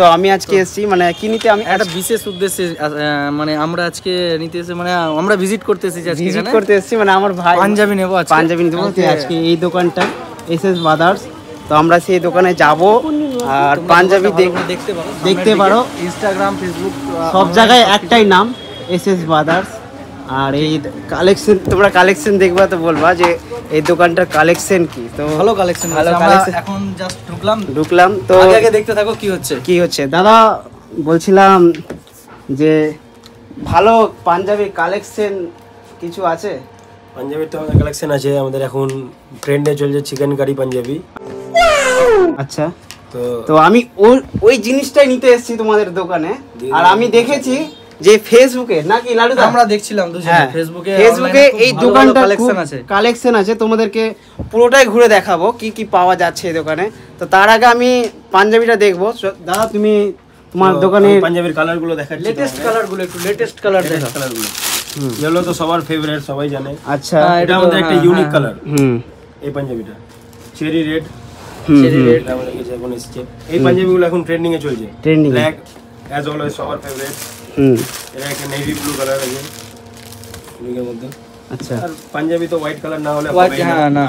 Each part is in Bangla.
তো আমি আজকে এসেছি মানে কি নিতে, আমি একটা বিশেষ উদ্দেশ্যে মানে আমরা আজকে নিতে এসে মানে আমরা ভিজিট করতে এসেছি, আজকে ভিজিট করতে এসেছি মানে আমার ভাই পাঞ্জাবি নেব, পাঞ্জাবি নেব আজকে এই দোকানটা এসএস ব্রাদার্স। তো আমরা সেই দোকানে যাব আর পাঞ্জাবি দেখতে পারো, ইনস্টাগ্রাম ফেসবুক সব জায়গায় একটাই নাম এসএস ব্রাদার্স। আর এই কালেকশন তোমরা কালেকশন দেখবা তো বলবা যে এই দোকানটার কালেকশন কি। তো ভালো কালেকশন, ভালো কালেকশন। এখন জাস্ট ঢুকলাম তো আগে দেখতে থাকো কি হচ্ছে দাদা। বলছিলাম যে ভালো পাঞ্জাবি কালেকশন কিছু আছে? পাঞ্জাবির তো আমাদের কালেকশন আছে, আমাদের এখন ট্রেন্ডে চলছে চিকেন কারি পাঞ্জাবি। আচ্ছা, তো আমি ওই জিনিসটাই নিতে এসেছি তোমাদের দোকানে। আর আমি দেখেছি যে ফেসবুকে নাকি লালুদা আমরা দেখছিলাম দুজনে ফেসবুকে এই দোকানটা কালেকশন আছে, তোমাদেরকে পুরোটাই ঘুরে দেখাবো কি কি পাওয়া যাচ্ছে এই দোকানে। তো তার আগে আমি পাঞ্জাবিটা দেখবো। দাদা তুমি তোমার দোকানে পাঞ্জাবির কালারগুলো দেখাচ্ছি, লেটেস্ট কালারগুলো, একটু লেটেস্ট কালার দেখাও। কালারগুলো যেগুলো তো সবার ফেভারিট, সবাই জানে। আচ্ছা, এটা আমাদের একটা ইউনিক কালার। এই পাঞ্জাবিটা চেরি রেড আমাদের কাছে এখন এসেছে। এই পাঞ্জাবিগুলো এখন ট্রেন্ডিং এ চলছে, ব্ল্যাক অ্যাজ অলওয়েজ সবার ফেভারিট। এটা একটা নেভি ব্লু কালার আছে ব্লুর মধ্যে। আচ্ছা, আর পাঞ্জাবি তো হোয়াইট কালার না হলে হবে না,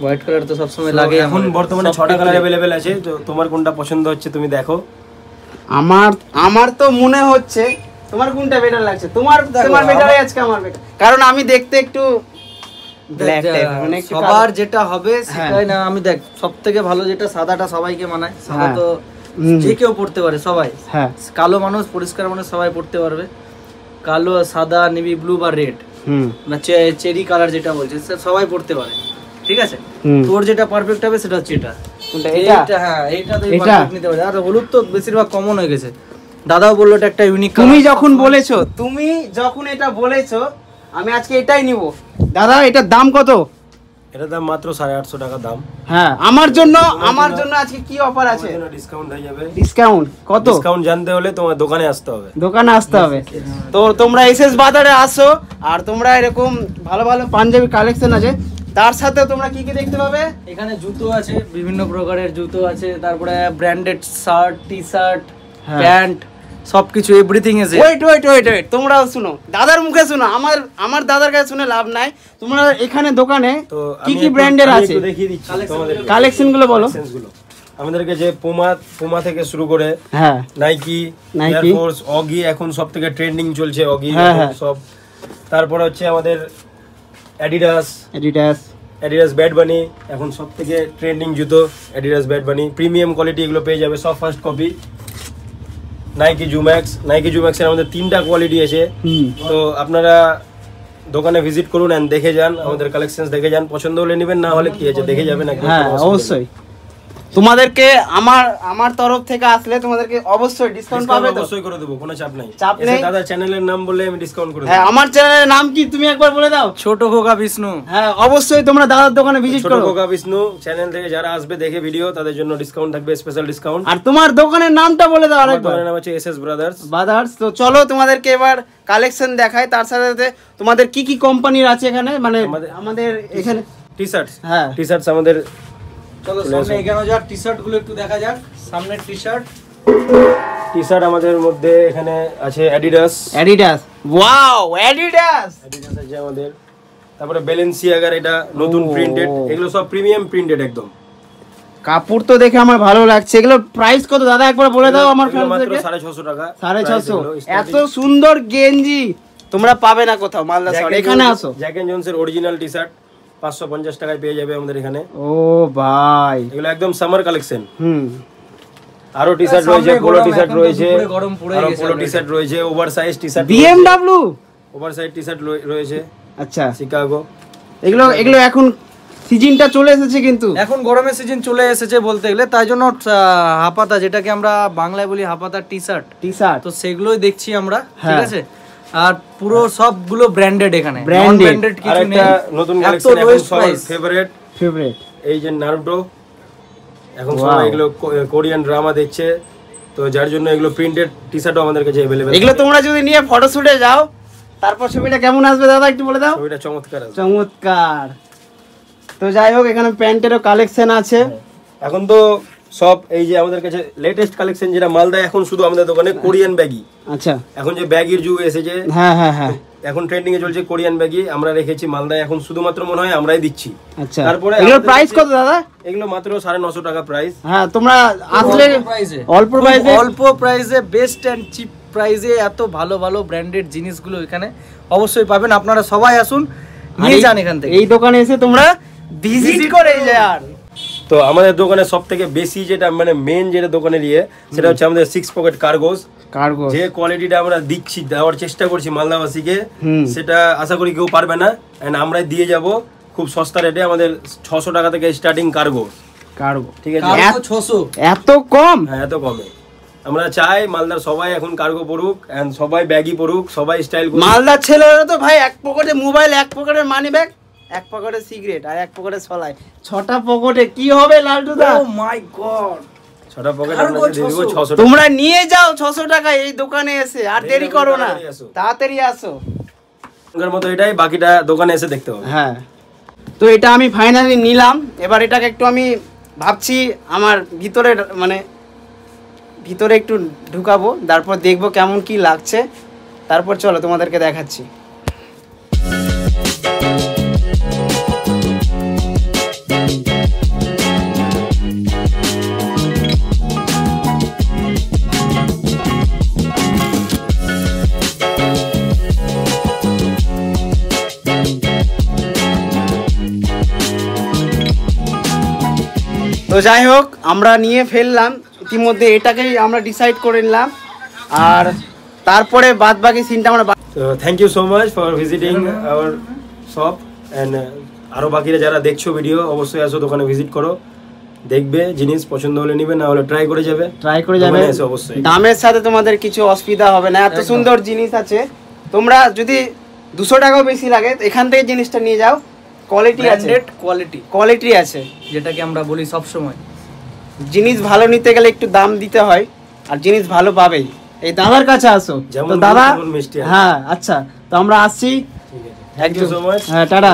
হোয়াইট কালার তো সব সময় লাগে। এখন বর্তমানে 6টা কালার अवेलेबल আছে, তো তোমার কোনটা পছন্দ হচ্ছে তুমি দেখো। আমার তো মনে হচ্ছে তোমার কোনটা বেটার লাগছে। তোমার বেটারই আজকে আমার বেটার, কারণ আমি দেখতে একটু ব্ল্যাক টাইপ, মানে সবার যেটা হবে সেটাই না। আমি দেখ সবথেকে ভালো যেটা সাদাটা সবাইকে মানায়। সাদা তো যে কেউ পড়তে পারে, সবাই। হ্যাঁ, কালো মানুষ, পরিষ্কার মানুষ সবাই পড়তে পারবে। কালো, সাদা, নেভি ব্লু বা রেড না চেরি কালার যেটা বলছে সবাই পড়তে পারে, ঠিক আছে। তোর যেটা পারফেক্ট হবে সেটা হচ্ছে এটা। হ্যাঁ, এইটা তো পারফেক্ট নিতে পারে। আর হলুদ তো বেশিরভাগ কমন হয়ে গেছে। দাদাও বললো এটা একটা ইউনিক। তুমি যখন এটা বলেছো আমি আজকে এটাই নিব। দাদা এটার দাম কত? এটার দাম মাত্র 850 টাকা দাম। হ্যাঁ, আমার জন্য আজকে কি অফার আছে? ডিসকাউন্ট হয়ে যাবে। ডিসকাউন্ট কত? ডিসকাউন্ট জানতে হলে তোমার দোকানে আসতে হবে। তো তোমরা এসএস বাজারে আসো, আর তোমরা এরকম ভালো ভালো পাঞ্জাবি কালেকশন আছে। তার সাথে তোমরা কি কি দেখতে পাবে, এখানে জুতো আছে, বিভিন্ন প্রকারের জুতো আছে, তারপরে branded shirt, T shirt, pant, সবকিছু এভরিথিং আছে। ওয়েট তোমরাও শুনো, দাদার মুখে শুনো, আমার দাদার কাছে শুনে লাভ নাই। তোমরা এখানে দোকানে কি কি ব্র্যান্ডের আছে দেখিয়ে দিচ্ছি তোমাদের কালেকশন গুলো বলো। আমাদের কাছে পুমা থেকে শুরু করে হ্যাঁ, নাইকি, এয়ার ফোর্স, অগি এখন সবথেকে ট্রেন্ডিং চলছে অগি সব। তারপর হচ্ছে আমাদের অ্যাডিডাস ব্যাড বানি এখন সবথেকে ট্রেন্ডিং জুতো। অ্যাডিডাস ব্যাড বানি প্রিমিয়াম কোয়ালিটি, এগুলো পেয়ে যাবে সব ফার্স্ট কপি। নাইকি জুম্যাক্স এর আমাদের 3টা কোয়ালিটি আছে। তো আপনারা দোকানে ভিজিট করুন এন্ড দেখে যান, আমাদের কালেকশনস দেখে যান। পছন্দ হলে নেবেন, না হলে কি আছে দেখে যাবেন। হ্যাঁ, অবশ্যই তোমাদেরকে আমার তরফ থেকে আসলে তোমাদেরকে অবশ্যই ডিসকাউন্ট পাবে। অবশ্যই করে দেব, কোনো চাপ নাই। দাদা চ্যানেলের নাম বললে আমি ডিসকাউন্ট করে দেব। হ্যাঁ, আমার চ্যানেলের নাম কি তুমি একবার বলে দাও। ছোট খোকা বিষ্ণু। হ্যাঁ, অবশ্যই তোমরা দাদার দোকানে ভিজিট করো। ছোট খোকা বিষ্ণু চ্যানেল থেকে যারা আসবে দেখে ভিডিও, তাদের জন্য ডিসকাউন্ট থাকবে, স্পেশাল ডিসকাউন্ট। আর তোমার দোকানের নামটা বলে দাও আরেকবার। দোকানের নাম হচ্ছে এসএস ব্রাদার্স। তো চলো তোমাদেরকে এবার কালেকশন দেখাই। তার সাথে সাথে তোমাদের কি কি কোম্পানির আছে এখানে, মানে আমাদের এখানে টি-শার্টস। হ্যাঁ, টি-শার্টস আমাদের। চলো সামনে এগিয়ে যাক, টি-শার্ট গুলো একটু দেখা যাক। সামনে টি-শার্ট আমাদের মধ্যে এখানে আছে অ্যাডিডাস। ওয়াও, অ্যাডিডাস আছে আমাদের। তারপরে ব্যালেন্সিয়াগার, এটা নতুন প্রিন্টেড, এগুলো সব প্রিমিয়াম প্রিন্টেড একদম। কাপড় তো দেখে আমার ভালো লাগছে। এগুলো প্রাইস কত দাদা একবার বলে দাও আমার ফ্যামিলিকে। 650 টাকা। 650। এত সুন্দর গেঞ্জি তোমরা পাবে না কোথাও মালদা শহরে। এখানে আসো, জ্যাক এন্ড জোনস এর অরিজিনাল টি-শার্ট 550 টাকায় পেয়ে যাবে আমাদের এখানে। ও ভাই, এগুলো একদম সামার কালেকশন। আরো টি-শার্ট রয়েছে, পোলো টি-শার্ট রয়েছে, গরম পড়ে গেছে, পোলো টি-শার্ট রয়েছে, oversize T-shirt, BMW oversize T-shirt রয়েছে। আচ্ছা, শিকাগো। এগুলো এখন সিজনটা চলে এসেছে, কিন্তু এখন গরমের সিজন চলে এসেছে বলতে গেলে, তাই জন্য হাপাতা, যেটাকে আমরা বাংলায় বলি হাপাতা টি-শার্ট, তো সেগুলোই দেখছি আমরা, ঠিক আছে। আর পুরো সবগুলো ব্র্যান্ডেড, এখানে নন ব্র্যান্ডেড কিছু নেই। নতুন কালেকশন এখন সবার ফেভারিট এই যে নারুটো। এখন সবাই এগুলো কোরিয়ান ড্রামা দেখছে, তো যার জন্য এগুলো প্রিন্টেড টি-শার্টও আমাদের কাছে अवेलेबल। এগুলো তোমরা যদি নিয়ে ফটোশুটে যাও, তারপর ছবিটা কেমন আসবে দাদা একটু বলে দাও। ছবিটা চমৎকার আসবে। চমৎকার। তো যাই হোক, এখানে প্যান্টেরও কালেকশন আছে। এখন তো সব এই যে আমাদের কাছে লেটেস্ট কালেকশন যেটা মালদা এখন শুধু আমাদের দোকানে কোরিয়ান ব্যাগি। আচ্ছা, এখন যে ব্যাগির যুগ এসেছে, হ্যাঁ হ্যাঁ হ্যাঁ, এখন ট্রেন্ডিং এ চলছে কোরিয়ান ব্যাগি, আমরা রেখেছি মালদায় এখন শুধুমাত্র মনে হয় আমরাই দিচ্ছি। আচ্ছা, তারপরে এগুলোর প্রাইস কত দাদা? এগুলো মাত্র 950 টাকা প্রাইস। হ্যাঁ, তোমরা আসলে অল্প প্রাইসে বেস্ট এন্ড চিপ প্রাইসে এত ভালো ভালো ব্র্যান্ডেড জিনিসগুলো এখানে অবশ্যই পাবেন। আপনারা সবাই আসুন, নিয়ে যান এখান থেকে। এই দোকানে এসে তোমরা ভিজিট করে যান। তো আমাদের দোকানে সবথেকে বেশি যেটা মানে মেন যেটা দোকানের সেটা হচ্ছে আমাদের 6 পকেট কার্গোস। যে কোয়ালিটিটা আমরা দিচ্ছি, দেওয়ার চেষ্টা করছি মালদাবাসীকে, সেটা আশা করি কেউ পারবে না। এন্ড আমরা দিয়ে যাব খুব সস্তা রেটে। আমাদের 600 টাকা থেকে স্টার্টিং কার্গো, ঠিক আছে? 600, এত কম? হ্যাঁ, এত কমে। আমরা চাই মালদার সবাই এখন কার্গো পড়ুক, এন্ড সবাই ব্যাগই পড়ুক, সবাই স্টাইল করুক। মালদার ছেলেরা তো ভাই এক পকেটে মোবাইল, এক পকেটে মানি ব্যাগ, এক পকেটে সিগারেট আর এক পকেটে সলাই, 6টা পকেটে কি হবে লালটুদা? ও মাই গড, 6টা পকেট আমরা দিয়ে দেব 600 টাকা। তোমরা নিয়ে যাও 600 টাকা এই দোকানে এসে, আর দেরি করো না, তাড়াতাড়ি আসো। এর মতো এটাই, বাকিটা দোকানে এসে দেখতে হবে। হ্যাঁ, তো এটা আমি ফাইনালি নিলাম। এবার এটাকে একটু আমি ভাবছি আমার ভিতরে মানে ভিতরে একটু ঢুকাবো, তারপর দেখবো কেমন কি লাগছে, তারপর চলো তোমাদেরকে দেখাচ্ছি। তো যাই হোক, আমরা নিয়ে ফেললাম ইতিমধ্যে, এটাকেই আমরা ডিসাইড করে নিলাম, আর তারপরে বাদ বাকি সিনটা আমরা। তো thank you so much for visiting our shop, and আরো বাকিরা যারা দেখছো ভিডিও অবশ্যই আসো, দোকানে ভিজিট করো, দেখবে জিনিস পছন্দ হলে নিবে, না হলে ট্রাই করে যাবে। অবশ্যই দামের সাথে তোমাদের কিছু অসুবিধা হবে না, এত সুন্দর জিনিস আছে। তোমরা যদি 200 টাকাও বেশি লাগে এখান থেকে জিনিসটা নিয়ে যাও, কোয়ালিটি আছে, কোয়ালিটি আছে, যেটাকে আমরা বলি সব সময়। জিনিস ভালো নিতে গেলে একটু দাম দিতে হয়, আর জিনিস ভালো পাবেই। এই দাদার কাছে আসো। তো দাদা, হ্যাঁ আচ্ছা, তো আমরা আসছি। Thank you so much. হ্যাঁ, টাটা।